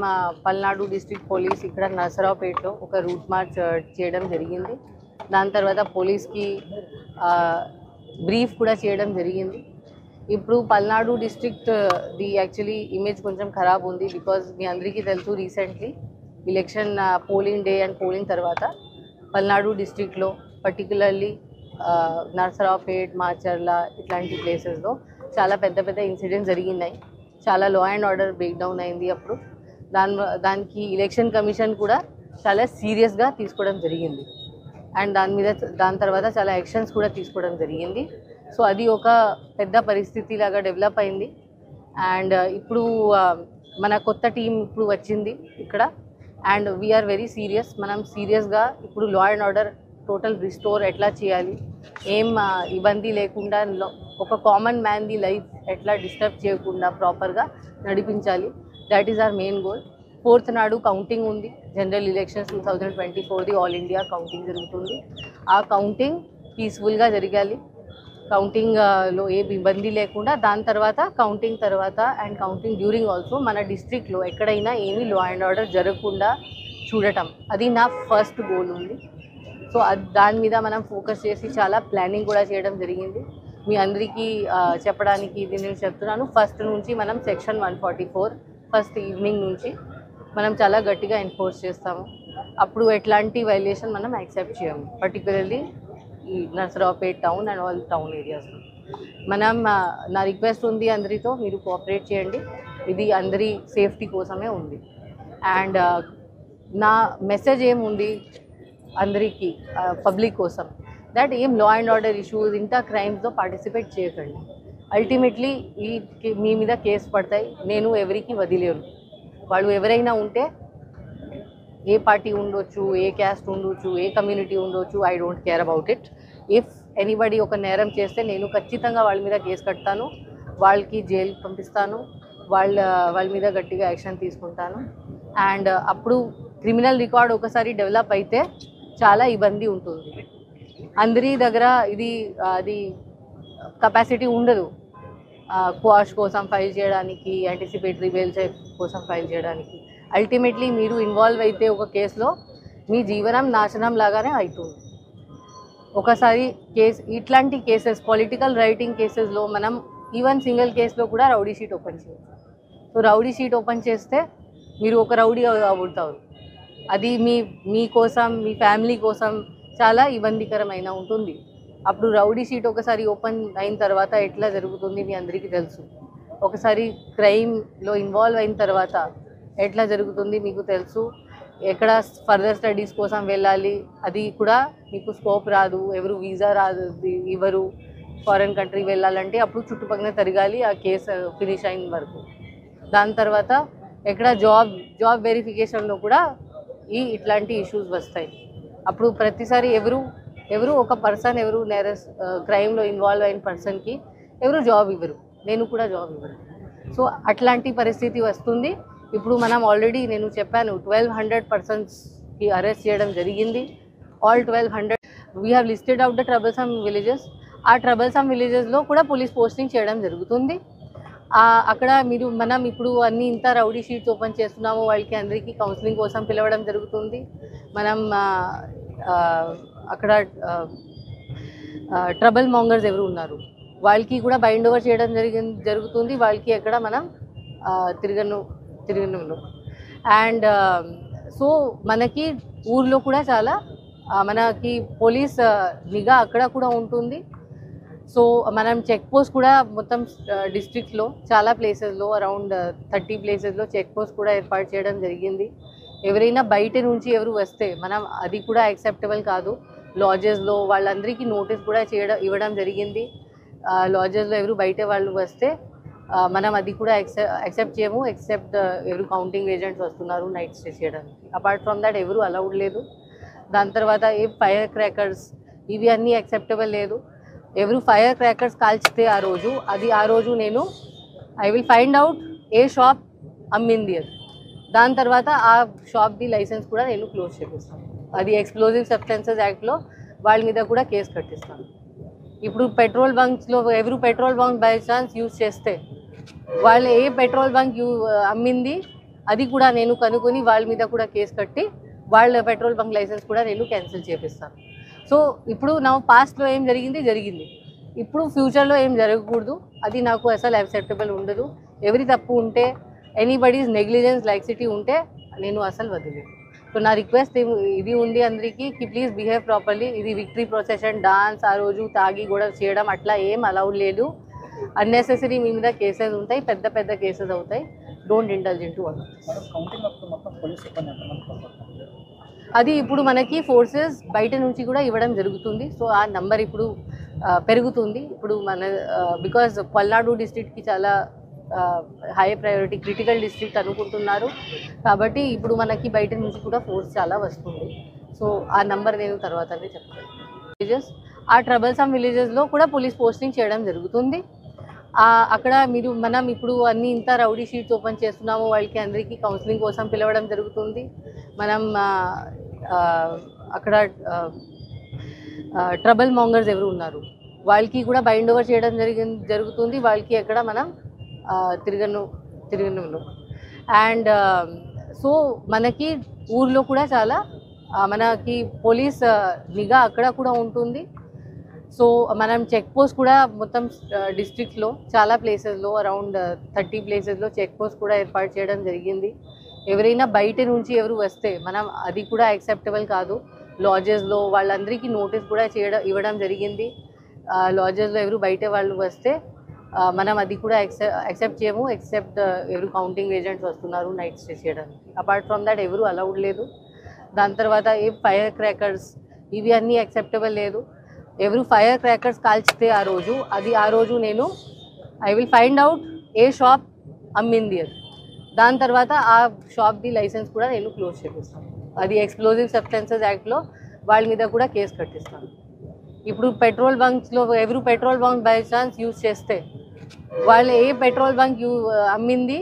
మా Palnadu district police ఇక్కడ నరసరావుపేటలో ఒక రూట్ మార్చ్ చేయడం జరిగింది. దాని తర్వాత పోలీస్కి బ్రీఫ్ కూడా చేయడం జరిగింది. ఇప్పుడు Palnadu district the actually image కొంచెం ఖరాబ్ ఉంది. బికాజ్ మీ అందరికీ తెలుసు recently election polling day and polling తర్వాత పల్నాడు డిస్ట్రిక్ట్లో పర్టికులర్లీ నరసరావుపేట్, మాచర్ల ఇట్లాంటి ప్లేసెస్లో చాలా పెద్ద పెద్ద ఇన్సిడెంట్స్ జరిగినాయి. చాలా లా అండ్ ఆర్డర్ బ్రేక్ డౌన్ అయింది. అప్పుడు దానికి ఎలక్షన్ కమిషన్ కూడా చాలా సీరియస్గా తీసుకోవడం జరిగింది. అండ్ దాని తర్వాత చాలా యాక్షన్స్ కూడా తీసుకోవడం జరిగింది. సో అది ఒక పెద్ద పరిస్థితి లాగా డెవలప్ అయింది. అండ్ ఇప్పుడు మన కొత్త టీం ఇప్పుడు వచ్చింది ఇక్కడ. And we are very serious. మనం సీరియస్గా ఇప్పుడు law and order total restore ఎట్లా చేయాలి, ఏం ఇబ్బంది లేకుండా ఒక కామన్ మ్యాన్ది లైఫ్ ఎట్లా డిస్టర్బ్ చేయకుండా ప్రాపర్గా నడిపించాలి. That is our main goal. 4th నాడు కౌంటింగ్ ఉంది. జనరల్ ఎలక్షన్స్ 2024ది ఆల్ ఇండియా కౌంటింగ్ జరుగుతుంది. ఆ కౌంటింగ్ పీస్ఫుల్గా జరగాలి. కౌంటింగ్లో ఏ ఇబ్బంది లేకుండా దాని తర్వాత కౌంటింగ్ తర్వాత అండ్ కౌంటింగ్ డ్యూరింగ్ ఆల్సో మన డిస్ట్రిక్ట్లో ఎక్కడైనా ఏమీ లా అండ్ ఆర్డర్ జరగకుండా చూడటం, అది నా ఫస్ట్ గోల్ ఉంది. సో దాని మీద మనం ఫోకస్ చేసి చాలా ప్లానింగ్ కూడా చేయడం జరిగింది. మీ అందరికీ చెప్పడానికి ఇది నేను చెప్తున్నాను. ఫస్ట్ నుంచి మనం సెక్షన్ 144 ఫస్ట్ ఈవినింగ్ నుంచి మనం చాలా గట్టిగా ఎన్ఫోర్స్ చేస్తాము. అప్పుడు ఎట్లాంటి వైలేషన్ మనం యాక్సెప్ట్ చేయము. పర్టికులర్లీ ఈ Narasaraopet town and all town ఏరియాస్లో మనం నా రిక్వెస్ట్ ఉంది అందరితో, మీరు కోఆపరేట్ చేయండి. ఇది అందరి సేఫ్టీ కోసమే ఉంది. అండ్ నా మెసేజ్ ఏముంది అందరికీ, పబ్లిక్ కోసం, దట్ ఏం లా అండ్ ఆర్డర్ ఇష్యూస్ ఇంత క్రైమ్స్లో పార్టిసిపేట్ చేయకండి. అల్టిమేట్లీ మీ మీద కేసు పడతాయి. నేను ఎవరికి వదిలేను. వాళ్ళు ఎవరైనా ఉంటే, ఏ పార్టీ ఉండొచ్చు, ఏ క్యాస్ట్ ఉండొచ్చు, ఏ కమ్యూనిటీ ఉండొచ్చు, I don't care about it. If anybody ఒక నేరం చేస్తే నేను ఖచ్చితంగా వాళ్ళ మీద కేసు కడతాను, వాళ్ళకి జైలు పంపిస్తాను, వాళ్ళ మీద గట్టిగా యాక్షన్ తీసుకుంటాను. అండ్ అప్పుడు క్రిమినల్ రికార్డ్ ఒకసారి డెవలప్ అయితే చాలా ఇబ్బంది ఉంటుంది. అందరి దగ్గర అది కెపాసిటీ ఉండదు క్వాష్ కోసం ఫైల్ చేయడానికి, యాంటిసిపేటరీ బెయిల్ కోసం ఫైల్ చేయడానికి. అల్టిమేట్లీ మీరు ఇన్వాల్వ్ అయితే ఒక కేసులో మీ జీవనం నాశనం లాగానే అవుతుంది. ఒకసారి ఇట్లాంటి కేసెస్, పొలిటికల్ రైటింగ్ కేసెస్లో మనం ఈవెన్ సింగిల్ కేసులో కూడా రౌడీ షీట్ ఓపెన్ చేయొచ్చు. సో రౌడీ షీట్ ఓపెన్ చేస్తే మీరు ఒక రౌడీ అవుతారు. అది మీ కోసం, మీ ఫ్యామిలీ కోసం చాలా ఇబ్బందికరమైన ఉంటుంది. అప్పుడు రౌడీ షీట్ ఒకసారి ఓపెన్ అయిన తర్వాత ఎట్లా జరుగుతుంది మీ అందరికీ తెలుసు. ఒకసారి క్రైమ్లో ఇన్వాల్వ్ అయిన తర్వాత ఎట్లా జరుగుతుంది మీకు తెలుసు. ఎక్కడ ఫర్దర్ స్టడీస్ కోసం వెళ్ళాలి, అది కూడా మీకు స్కోప్ రాదు. ఎవరు వీసా రాదు, ఎవరు ఫారెన్ కంట్రీ వెళ్ళాలంటే అప్పుడు చుట్టుపక్కల తిరగాలి ఆ కేసు ఫినిష్ అయిన వరకు. దాని తర్వాత ఎక్కడ జాబ్ వెరిఫికేషన్లో కూడా ఇట్లాంటి ఇష్యూస్ వస్తాయి. అప్పుడు ప్రతిసారి ఎవరు ఒక పర్సన్ ఎవరు క్రైమ్లో ఇన్వాల్వ్ అయిన పర్సన్కి ఎవరు జాబ్ ఇవ్వరు, నేను కూడా జాబ్ ఇవ్వరు. సో అట్లాంటి పరిస్థితి వస్తుంది. ఇప్పుడు మనం ఆల్రెడీ నేను చెప్పాను 1200 పర్సన్స్కి అరెస్ట్ చేయడం జరిగింది. All 1200 we have listed out the troublesome villages. ఆ ట్రబుల్సమ్ విలేజెస్లో కూడా పోలీస్ పోస్టింగ్ చేయడం జరుగుతుంది. అక్కడ మనం ఇప్పుడు అన్ని ఇంత రౌడీ షీట్స్ ఓపెన్ చేస్తున్నాము. వాళ్ళకి అందరికీ కౌన్సిలింగ్ కోసం పిలవడం జరుగుతుంది. మనం అక్కడ ట్రబుల్ మాంగర్స్ ఎవరు ఉన్నారు వాళ్ళకి కూడా బైండ్ ఓవర్ చేయడం జరుగుతుంది. వాళ్ళకి ఎక్కడ మనం తిరగను. అండ్ సో మనకి ఊర్లో కూడా చాలా మనకి పోలీస్ నిఘా అక్కడ కూడా ఉంటుంది. సో మనం చెక్ పోస్ట్ కూడా మొత్తం డిస్ట్రిక్ట్లో చాలా ప్లేసెస్లో అరౌండ్ 30 ప్లేసెస్లో చెక్ పోస్ట్ కూడా ఏర్పాటు చేయడం జరిగింది. ఎవరైనా బయట నుంచి ఎవరు వస్తే మనం అది కూడా యాక్సెప్టబుల్ కాదు. లాడ్జెస్లో వాళ్ళందరికీ నోటీస్ కూడా ఇవ్వడం జరిగింది. లాడ్జెస్లో ఎవరు బయట వాళ్ళు వస్తే మనం అది కూడా యాక్సెప్ట్ చేయము. ఎక్సెప్ట్ ఎవరు కౌంటింగ్ ఏజెంట్స్ వస్తున్నారు నైట్ స్టే చేయడానికి. అపార్ట్ ఫ్రమ్ దాట్ ఎవరు అలౌడ్ లేదు. దాని తర్వాత ఏ ఫైర్ క్రాకర్స్ ఇవి అన్నీ యాక్సెప్టబుల్ లేదు. ఎవరు ఫైర్ క్రాకర్స్ కాల్చితే ఆ రోజు నేను ఐ విల్ ఫైండ్ అవుట్ ఏ షాప్ అమ్మింది అది. దాని తర్వాత ఆ షాప్ది లైసెన్స్ కూడా నేను క్లోజ్ చేపిస్తాను. అది ఎక్స్ప్లోజివ్ సబ్స్టెన్సెస్ యాక్ట్లో వాళ్ళ మీద కూడా కేసు కట్టిస్తాను. ఇప్పుడు పెట్రోల్ బంక్స్లో ఎవరు petrol bunk by chance use చేస్తే వాళ్ళు ఏ పెట్రోల్ బంక్ అమ్మింది అది కూడా నేను కనుక్కొని వాళ్ళ మీద కూడా కేసు కట్టి వాళ్ళ పెట్రోల్ బంక్ లైసెన్స్ కూడా నేను క్యాన్సిల్ చేపిస్తాను. సో ఇప్పుడు నా పాస్ట్లో ఏం జరిగింది జరిగింది, ఇప్పుడు ఫ్యూచర్లో ఏం జరగకూడదు, అది నాకు అసలు యాక్సెప్టబుల్ ఉండదు. ఎవరి తప్పు ఉంటే, ఎనీబడీస్ నెగ్లిజెన్స్ లైక్సిటీ ఉంటే నేను అసలు వదిలేదు. సో నా రిక్వెస్ట్ ఇది ఉంది అందరికీ కి ప్లీజ్ బిహేవ్ ప్రాపర్లీ. ఇది విక్టరీ ప్రొసెషన్ డాన్స్ ఆ రోజు తాగి గొడవ చేయడం అట్లా ఏం అలౌడ్ లేదు. అన్నెసెసరీ మీ మీద కేసెస్ ఉంటాయి, పెద్ద పెద్ద కేసెస్ అవుతాయి. Don't indulge in to one. అది ఇప్పుడు మనకి ఫోర్సెస్ బయట నుంచి కూడా ఇవ్వడం జరుగుతుంది. సో ఆ నంబర్ ఇప్పుడు పెరుగుతుంది. ఇప్పుడు మన బికాజ్ పల్నాడు డిస్ట్రిక్ట్కి చాలా హై ప్రయారిటీ క్రిటికల్ డిస్ట్రిక్ట్ అనుకుంటున్నారు కాబట్టి ఇప్పుడు మనకి బయట నుంచి కూడా ఫోర్స్ చాలా వస్తుంది. సో ఆ నంబర్ నేను తర్వాతనే చెప్తాను. విలేజెస్ ఆ ట్రబల్సమ్ విలేజెస్లో కూడా పోలీస్ పోస్టింగ్ చేయడం జరుగుతుంది. అక్కడ మనం ఇప్పుడు అన్ని ఇంత రౌడీ షీట్స్ ఓపెన్ చేస్తున్నాము, వాళ్ళకి అందరికీ కౌన్సిలింగ్ కోసం పిలవడం జరుగుతుంది. మనం అక్కడ ట్రబల్ మాంగర్స్ ఎవరు ఉన్నారు వాళ్ళకి కూడా బైండ్ ఓవర్ చేయడం జరుగుతుంది. వాళ్ళకి ఎక్కడ మనం తిరగను. అండ్ సో మనకి ఊర్లో కూడా చాలా మనకి పోలీస్ నిఘా అక్కడ కూడా ఉంటుంది. సో మనం చెక్ పోస్ట్ కూడా మొత్తం డిస్ట్రిక్ట్లో చాలా ప్లేసెస్లో అరౌండ్ 30 ప్లేసెస్లో చెక్ పోస్ట్ కూడా ఏర్పాటు చేయడం జరిగింది. ఎవరైనా బయట నుంచి ఎవరు వస్తే మనం అది కూడా యాక్సెప్టబుల్ కాదు. లాడ్జెస్లో వాళ్ళందరికీ నోటీస్ కూడా ఇవ్వడం జరిగింది. లాడ్జెస్లో ఎవరు బయట వాళ్ళు వస్తే మనం అది కూడా యాక్సెప్ట్ చేయము. ఎక్సెప్ట్ ఎవరు కౌంటింగ్ ఏజెంట్స్ వస్తున్నారు నైట్ స్టే చేయడానికి. అపార్ట్ ఫ్రమ్ దట్ ఎవరు అలౌడ్ లేదు. దాని తర్వాత ఏ ఫైర్ క్రాకర్స్ ఇవి అన్నీ యాక్సెప్టబుల్ లేదు. ఎవరు ఫైర్ క్రాకర్స్ కాల్చితే ఆ రోజు నేను ఐ విల్ ఫైండ్ అవుట్ ఏ షాప్ అమ్మింది అది. దాని తర్వాత ఆ షాప్ది లైసెన్స్ కూడా నేను క్లోజ్ చేపిస్తాను. అది ఎక్స్ప్లోజివ్ సబ్స్టెన్సెస్ యాక్ట్లో వాళ్ళ మీద కూడా కేసు కట్టిస్తాను. ఇప్పుడు పెట్రోల్ బంక్స్లో ఎవరు petrol bunk by chance use చేస్తే వాళ్ళు ఏ పెట్రోల్ బంక్ అమ్మింది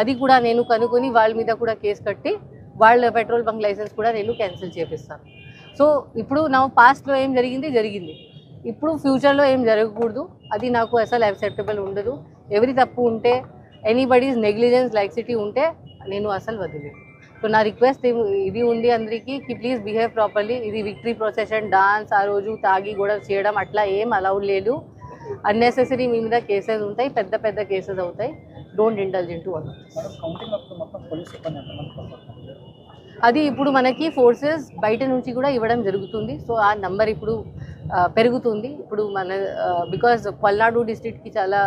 అది కూడా నేను కనుక్కొని వాళ్ళ మీద కూడా కేసు కట్టి వాళ్ళ పెట్రోల్ బంక్ లైసెన్స్ కూడా నేను క్యాన్సిల్ చేపిస్తాను. సో ఇప్పుడు నా పాస్ట్లో ఏం జరిగింది జరిగింది, ఇప్పుడు ఫ్యూచర్లో ఏం జరగకూడదు, అది నాకు అసలు యాక్సెప్టబుల్ ఉండదు. ఎవరి తప్పు ఉంటే, ఎనీబడీస్ నెగ్లిజెన్స్ లైక్సిటీ ఉంటే నేను అసలు వదిలేదు. సో నా రిక్వెస్ట్ ఇది ఉంది అందరికీ కి ప్లీజ్ బిహేవ్ ప్రాపర్లీ. ఇది విక్టరీ ప్రొసెషన్ డాన్స్ ఆ రోజు తాగి గొడవ చేయడం అట్లా ఏం అలౌడ్ లేదు. అన్నెసెసరీ మీ మీద కేసెస్ ఉంటాయి, పెద్ద పెద్ద కేసెస్ అవుతాయి. Don't indulge in to one. అది ఇప్పుడు మనకి ఫోర్సెస్ బయట నుంచి కూడా ఇవ్వడం జరుగుతుంది. సో ఆ నంబర్ ఇప్పుడు పెరుగుతుంది. ఇప్పుడు మన బికాజ్ పల్నాడు డిస్ట్రిక్ట్కి చాలా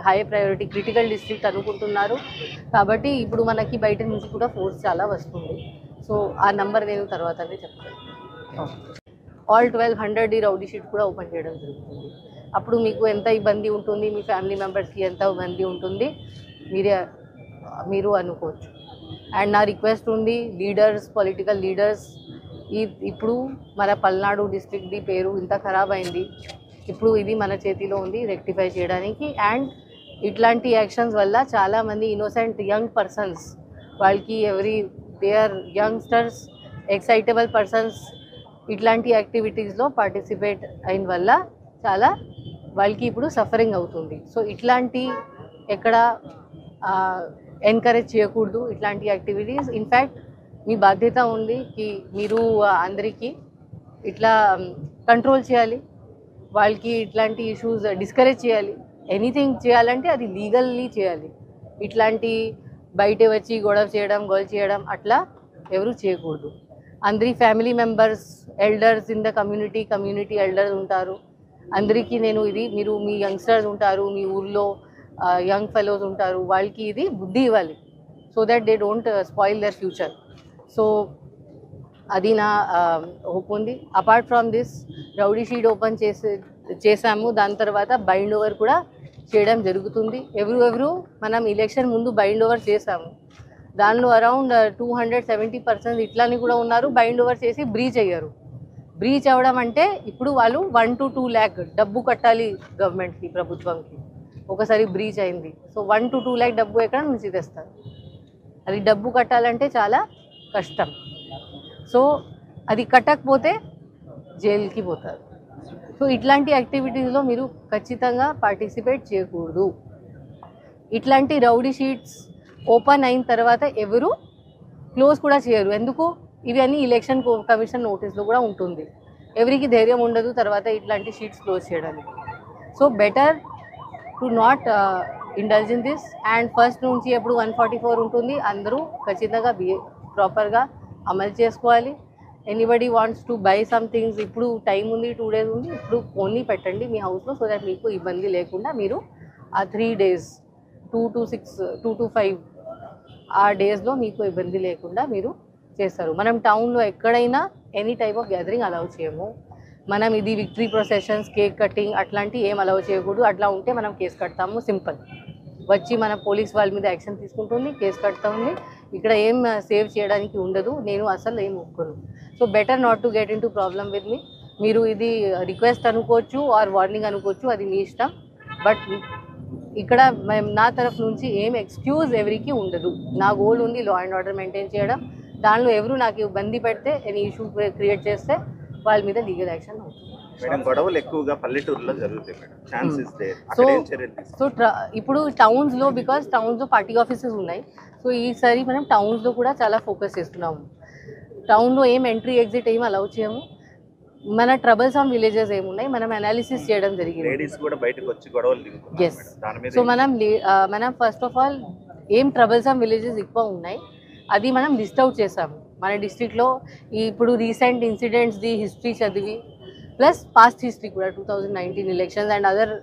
హై ప్రయారిటీ క్రిటికల్ డిస్ట్రిక్ట్ అనుకుంటున్నారు కాబట్టి ఇప్పుడు మనకి బయట నుంచి కూడా ఫోర్స్ చాలా వస్తుంది. సో ఆ నంబర్ నేను తర్వాతనే చెప్తాను. ఆల్ 1200 రౌడీ షీట్ కూడా ఓపెన్ చేయడం జరుగుతుంది. అప్పుడు మీకు ఎంత ఇబ్బంది ఉంటుంది, మీ ఫ్యామిలీ మెంబర్స్కి ఎంత ఇబ్బంది ఉంటుంది మీరు అనుకోవచ్చు. అండ్ నా రిక్వెస్ట్ ఉంది లీడర్స్, పొలిటికల్ లీడర్స్, ఇప్పుడు మన పల్నాడు డిస్ట్రిక్ట్ది పేరు ఇంత ఖరాబ్ అయింది. ఇప్పుడు ఇది మన చేతిలో ఉంది రెక్టిఫై చేయడానికి. అండ్ ఇట్లాంటి యాక్షన్స్ వల్ల చాలామంది ఇన్నోసెంట్ యంగ్ పర్సన్స్ వాళ్ళకి they are youngsters, excitable persons ఇట్లాంటి యాక్టివిటీస్లో పార్టిసిపేట్ అయిన వల్ల చాలా వాళ్ళకి ఇప్పుడు సఫరింగ్ అవుతుంది. సో ఇట్లాంటి ఎక్కడ ఎంకరేజ్ చేయకూడదు ఇట్లాంటి యాక్టివిటీస్. ఇన్ఫ్యాక్ట్ మీ బాధ్యత ఉంది కి మీరు అందరికీ ఇట్లా కంట్రోల్ చేయాలి, వాళ్ళకి ఇట్లాంటి ఇష్యూస్ డిస్కరేజ్ చేయాలి. ఎనీథింగ్ చేయాలంటే అది లీగల్లీ చేయాలి. ఇట్లాంటి బయట వచ్చి గొడవ చేయడం అట్లా ఎవరు చేయకూడదు. అందరి family members, elders in the community elders ఉంటారు. అందరికీ నేను మీరు మీ యంగ్స్టర్స్ ఉంటారు, మీ ఊర్లో యంగ్ ఫెలోస్ ఉంటారు, వాళ్ళకి ఇది బుద్ధి ఇవ్వాలి so that they don't spoil their future. So అది నా హోప్ ఉంది. Apart from this rowdy sheet open చేసాము. దాని తర్వాత బైండ్ ఓవర్ కూడా చేయడం జరుగుతుంది. ఎవరు మనం ఎలక్షన్ ముందు బైండ్ ఓవర్ చేసాము. దానిలో అరౌండ్ 270% ఇట్లాని కూడా ఉన్నారు బైండ్ ఓవర్ చేసి బ్రీచ్ అయ్యారు. బ్రీచ్ అవ్వడం అంటే ఇప్పుడు వాళ్ళు 1 to 2 lakh డబ్బు కట్టాలి గవర్నమెంట్కి, ప్రభుత్వంకి. ఒకసారి బ్రీచ్ అయింది. సో 1 to 2 lakh డబ్బు ఎక్కడ నుంచి తెస్తారు? అది డబ్బు కట్టాలంటే చాలా కష్టం. సో అది కట్టకపోతే జైలుకి పోతారు. సో ఇట్లాంటి యాక్టివిటీస్లో మీరు ఖచ్చితంగా పార్టిసిపేట్ చేయకూడదు. ఇట్లాంటి రౌడీ షీట్స్ ఓపెన్ అయిన తర్వాత ఎవరు క్లోజ్ కూడా చేయరు. ఎందుకు? ఇవి అన్ని ఎలక్షన్ కమిషన్ నోటీస్లో కూడా ఉంటుంది. ఎవరికి ధైర్యం ఉండదు తర్వాత ఇట్లాంటి షీట్స్ క్లోజ్ చేయడానికి. So better to not indulge in this. And first నుంచి ఎప్పుడు 144 ఉంటుంది, అందరూ ఖచ్చితంగా ప్రాపర్గా అమలు చేసుకోవాలి. Anybody wants to buy some things, ఇప్పుడు టైం ఉంది, 2 days ఉంది, ఇప్పుడు ఓన్లీ పెట్టండి మీ హౌస్లో, సో దట్ మీకు ఇబ్బంది లేకుండా మీరు ఆ 3 days 2 to 6 2 to 5 ఆ డేస్లో మీకు ఇబ్బంది లేకుండా మీరు చేస్తారు. మనం టౌన్లో ఎక్కడైనా any type of gathering allow చేయము. మనం ఇది విక్టరీ ప్రొసెషన్స్, కేక్ కటింగ్ అట్లాంటివి ఏం అలౌ చేయకూడదు. అట్లా ఉంటే మనం కేసు కడతాము. సింపుల్. వచ్చి మన పోలీస్ వాళ్ళ మీద యాక్షన్ తీసుకుంటుంది, కేసు కడతాము. ఇక్కడ ఏం సేవ్ చేయడానికి ఉండదు. నేను అసలు ఏం ఒప్పుకోను. So better not to get into problem with me. మీరు ఇది రిక్వెస్ట్ అనుకోవచ్చు ఆర్ వార్నింగ్ అనుకోవచ్చు, అది మీ ఇష్టం. బట్ ఇక్కడ నా తరఫు నుంచి ఏం ఎక్స్క్యూజ్ ఎవరికి ఉండదు. నా గోల్ ఉంది లా అండ్ ఆర్డర్ మెయింటైన్ చేయడం. దానిలో ఎవరు నాకు ఇబ్బంది పెడితే, ఎనీ ఇష్యూ క్రియేట్ చేస్తే వాళ్ళ మీద లీగల్ యాక్షన్ అవుతుంది. గొడవలు ఎక్కువగా పల్లెటూరులో జరుగుతాయి మేడం. Chances there. సో ఇప్పుడు టౌన్స్లో, బికాస్ టౌన్స్లో పార్టీ ఆఫీసెస్ ఉన్నాయి, సో ఈసారి మనం టౌన్స్లో కూడా చాలా ఫోకస్ చేస్తున్నాము. టౌన్లో ఏం ఎంట్రీ ఎగ్జిట్ ఏం అలౌ చేయము. మన ట్రబుల్సమ్ విలేజెస్ ఏమున్నాయి మనం అనాలిసిస్ చేయడం జరిగింది. లేడీస్ కూడా బయటకు వచ్చి గొడవలు దిగుతున్నారు. ఎస్. సో మనం ఫస్ట్ ఆఫ్ ఆల్ ఏం ట్రబుల్సమ్ విలేజెస్ ఎక్కువ ఉన్నాయి అది మనం లిస్ట్ అవుట్ చేసాము. మన డిస్ట్రిక్ట్లో ఇప్పుడు రీసెంట్ ఇన్సిడెంట్స్ది హిస్టరీ చదివి, ప్లస్ పాస్ట్ హిస్టరీ కూడా 2019 ఎలక్షన్స్ అండ్ అదర్